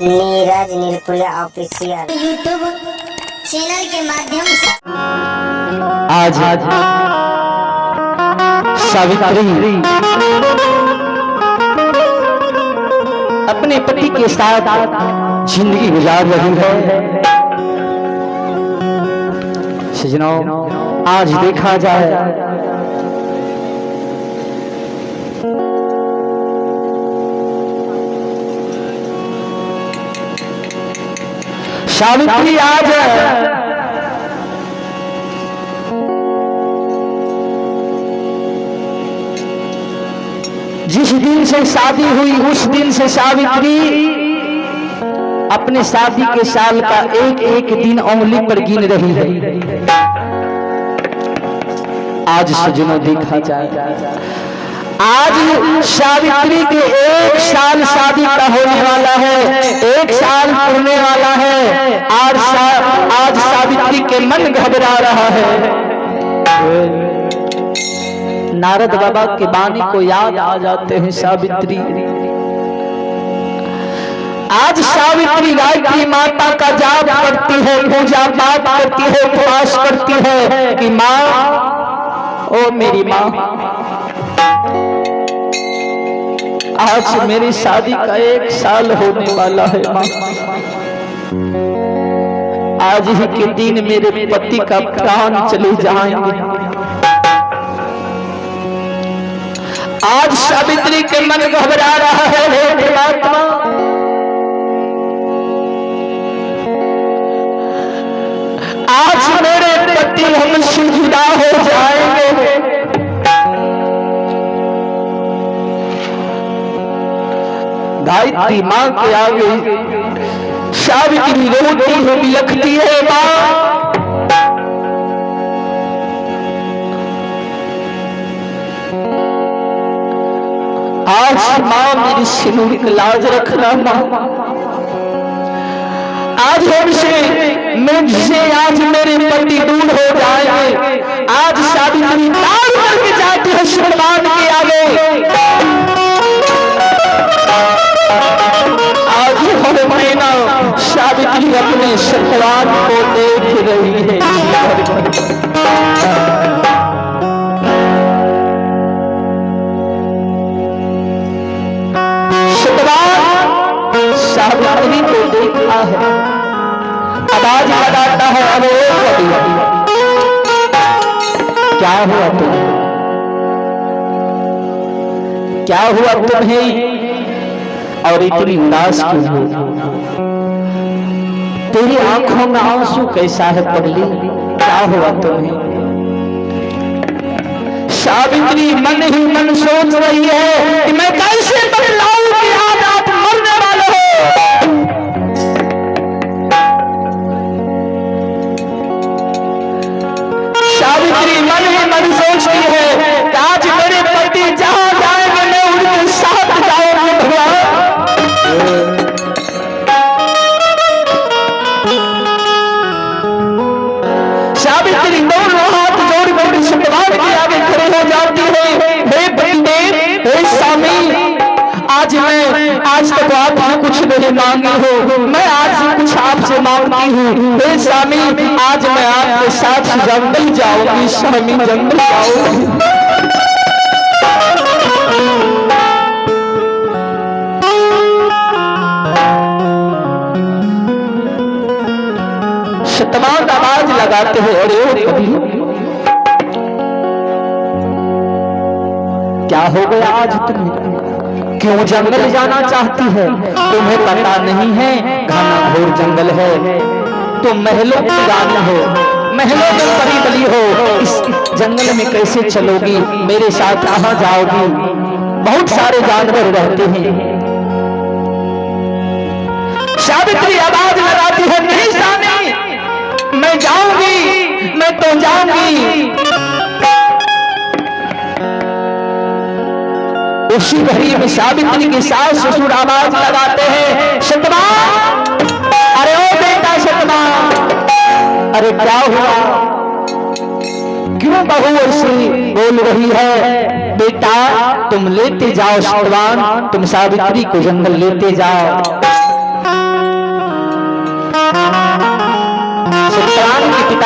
Neeraj निर्कुला official YouTube channel के माध्यम से आज सावित्री अपने पति के साथ जिंदगी गुजार रही है। सजनों, आज देखा जाए सावित्री आज जिस दिन से शादी हुई उस दिन से सावित्री अपने शादी के साल का एक एक दिन उंगली पर गिन रही है। आज सजनों देखा जाए, आज सावित्री के एक साल शादी का होने वाला है, एक साल पूरने वाला है। आज सावित्री के मन घबरा रहा है। नारद बाबा के बानी को याद आ जाते हैं सावित्री। आज सावित्री गायत्री माता का जाप करती है, पूजा पाठ करती है, उपवास करती है कि माँ, ओ मेरी माँ, आज मेरी शादी का एक साल होने वाला है माँ। आज ही के दिन मेरे पति का प्राण चले जाएंगे। आज सावित्री के मन घबरा रहा है। हे परमात्मा, आज मेरे पति हमसे जुदा हो जाएंगे। गायत्री माँ के आगे सावित्री रोती है, बिलखती है। माँ, आज माँ मेरी सिंदूर की लाज रखना माँ। आज मुझसे आज मेरे पति दूर हो जाएंगे। आज सावित्री तार करके जाती है भगवान के आगे। आज हर महीना सावित्री अपने सतवान को देख रही है। सावित्री को देखता है, आवाज लगाता है, अरे क्या हुआ तुम्हें, क्या हुआ तुम्हें और इतनी उदास क्यों हो? तेरी आंखों में आंसू कैसा है पगली, क्या हुआ तुम्हें? सावित्री मन ही मन सोच रही है कि मैं कैसे बदलाऊं कि आज आप मरने वाले हो। सावित्री मन ही मन सोचती है कि आज मेरे पति जहां जाएंगे मैं उनके साथ जाऊंगी। भगवान, सावित्री दोनों हाथ जोड़कर भगवान के आगे खड़े हो जाती है। हे पतिदेव, हे स्वामी, आज तक आपने कुछ नहीं मांगी हो, मैं आज कुछ आपसे मांगती हूँ। हे स्वामी, आज मैं आपके साथ जंगल जाऊंगी। स्वामी, जंगल जाऊंगी। शतमान आवाज लगाते हैं, अरे कभी क्या हो गया आज तुम्हें? क्यों जंगल जाना चाहती है? तुम्हें पता नहीं है घना घोर जंगल है। तुम महलों की रानी हो, महलों में परी बली हो, इस जंगल में कैसे चलोगी? मेरे साथ कहां जाओगी? बहुत सारे जानवर रहते हैं। सावित्री आवाज लगाती है, नहीं स्वामी, मैं जाऊंगी, मैं तो जाऊंगी। उसी घड़ी में सावित्री के सास ससुर आवाज लगाते हैं, सतमा, अरे ओ बेटा सतमा, अरे क्या हुआ, क्यों बहू ऐसी बोल रही है? बेटा तुम लेते जाओ सावधान, तुम सावित्री को जंगल लेते जाओ।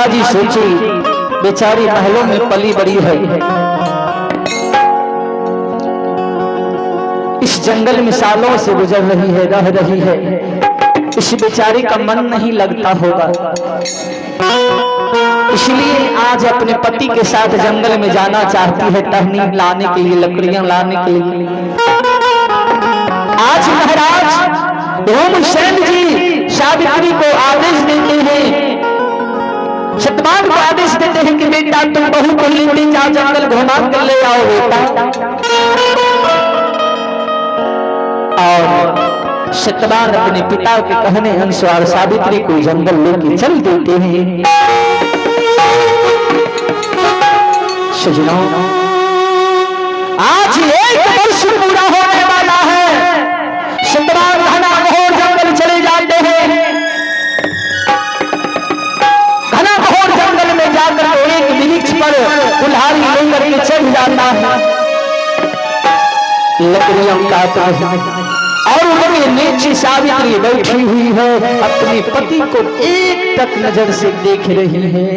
सीता जी सोची बेचारी महलों में पली बड़ी है, इस जंगल में सालों से गुजर रही है, रह रही है, इस बेचारी का मन नहीं लगता होगा, इसलिए आज अपने पति के साथ जंगल में जाना चाहती है, टहनी लाने के लिए, लकड़ियां लाने के लिए। आज महाराज रोमसेन जी सावित्री को आदेश देते हैं, सतवान को आदेश देते हैं कि बेटा तुम बहू को लेते जाओ, जंगल घुमा कर ले आओ बेटा। और सतवान अपने पिता के कहने अनुसार सावित्री को जंगल लेके चल देते हैं। सजनों, आज 1 वर्ष पूरा होने वाला है, सतवान घना घोर जंगल चले जाते हैं। घना घोर जंगल में जाकर एक वृक्ष पर कुल्हाड़ी लेकर के चढ़ जाता है, लकड़ियां काट रहे हैं और उनके नीचे सावित्री बैठी हुई है, अपने पति को एक टक नजर से देख रही है।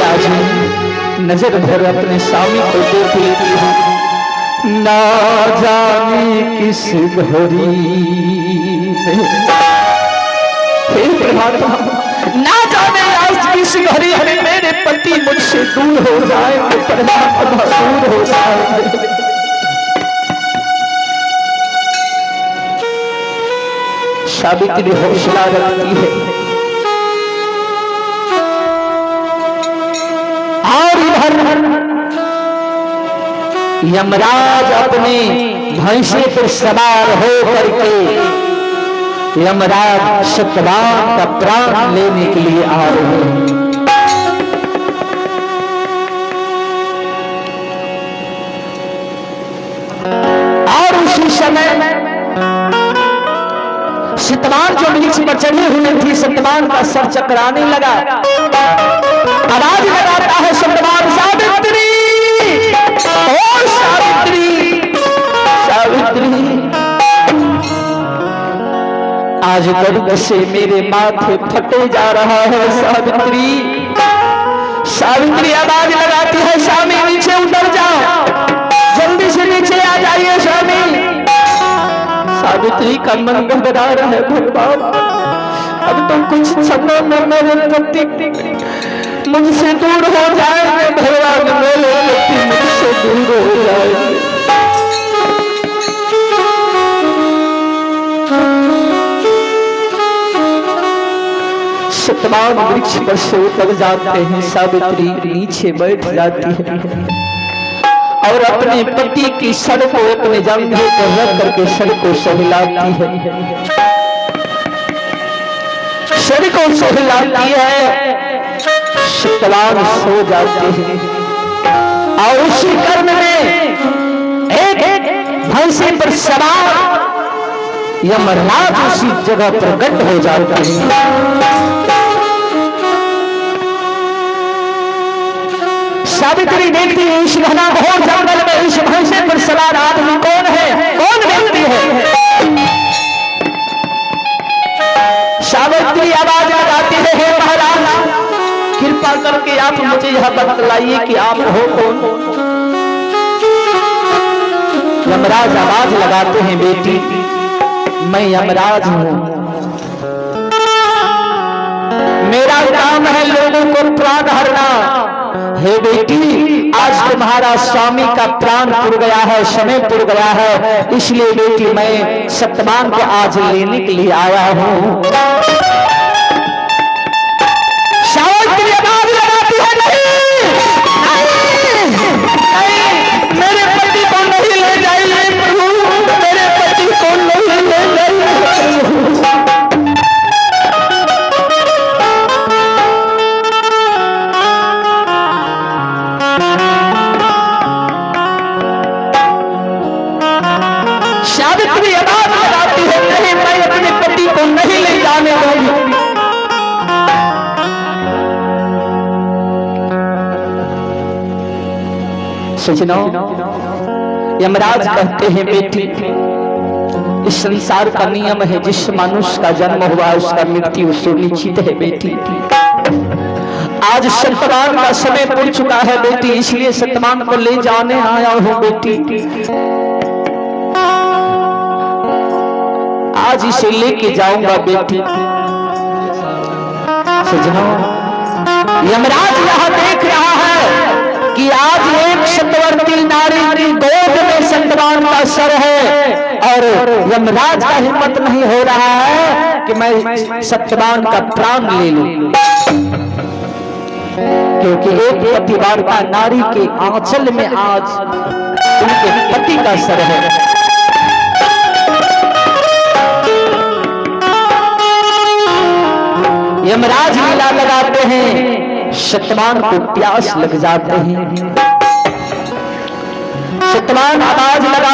आज नजर भर अपने स्वामी को देख लेती है, ना जाने किस घड़ी, ना जाने आज किस घड़ी मेरे पति मुझसे दूर हो जाए, दूर हो जाए। सावित्री हौसला रखती है और इधर यमराज अपने भैंसे पर सवार हो करके यमराज सतवान का प्राण लेने के लिए आ रहे हैं। और उसी समय सतवान जो वृक्ष पर चढ़ी हुई थी, सतवान का सर चकराने लगा, आवाज लगाता है सतवान, सावित्री, ओ सावित्री, सावित्री। आज दर्द से मेरे माथे फटे जा रहा है सावित्री। सावित्री आवाज लगाती है, स्वामी नीचे उतर जाओ, जल्दी से नीचे आ जाइए स्वामी। सावित्री का मन घबरा रहा है, भगवान अब तो कुछ क्षणों में मेरे पति मुझसे दूर हो जाएंगे, भगवान मेरे पति मुझसे दूर हो जाएंगे। सतवान वृक्ष पर से उतर जाते हैं, सावित्री नीचे बैठ जाती है और अपने पति की सर को अपने जांघों पर रख करके सर को सहलाती है, सर को सहलाती है। सतवान सो जाते हैं और उसी कर्म में एक भैंसे पर सवार यमराज उसी जगह प्रकट हो जाते हैं। सावित्री देखती है इस घना घोर जंगल में इस भैंसे पर सवार आदमी कौन है, कौन व्यक्ति है। सावित्री आवाज लगाती है, हे महाराज कृपा करके आप मुझे यह बतलाइए कि आप हो कौन। यमराज आवाज लगाते हैं, बेटी मैं यमराज हूं, मेरा काम है लोगों को प्राण हरना। हे बेटी आज तुम्हारा स्वामी का प्राण पुर गया है, समय पुर गया है, इसलिए बेटी मैं सतवान को आज लेने के लिए आया हूं। सावित्री आवाज लगाती है, नहीं, मेरे पति को नहीं ले जाइए प्रभु, मेरे पति को नहीं ले जाइए। सावित्री आवाज लगाती है, नहीं मैं अपने पति को नहीं ले जाने दूंगी। सजनों, यमराज कहते हैं बेटी इस संसार का नियम है, जिस मनुष्य का जन्म हुआ है उसका मृत्यु सुनिश्चित है बेटी। आज सत्यवान का समय पूछ चुका है बेटी, इसलिए सत्यवान को ले जाने आया हूं बेटी। आज इसे लेके जाऊंगा बेटी। सजना, यमराज यह देख रहा है कि आज एक सत्यवर्ती नारी की गोद में सत्यवान का सर है, और यमराज का हिम्मत नहीं हो रहा है कि मैं सत्यवान का प्राण ले लूं, क्योंकि एक पतिव्रता नारी के आंचल में आज उनके पति का सर है। यमराज लीला लगाते हैं, सत्यवान को प्यास लग जाते हैं। सत्यवान आवाज लगा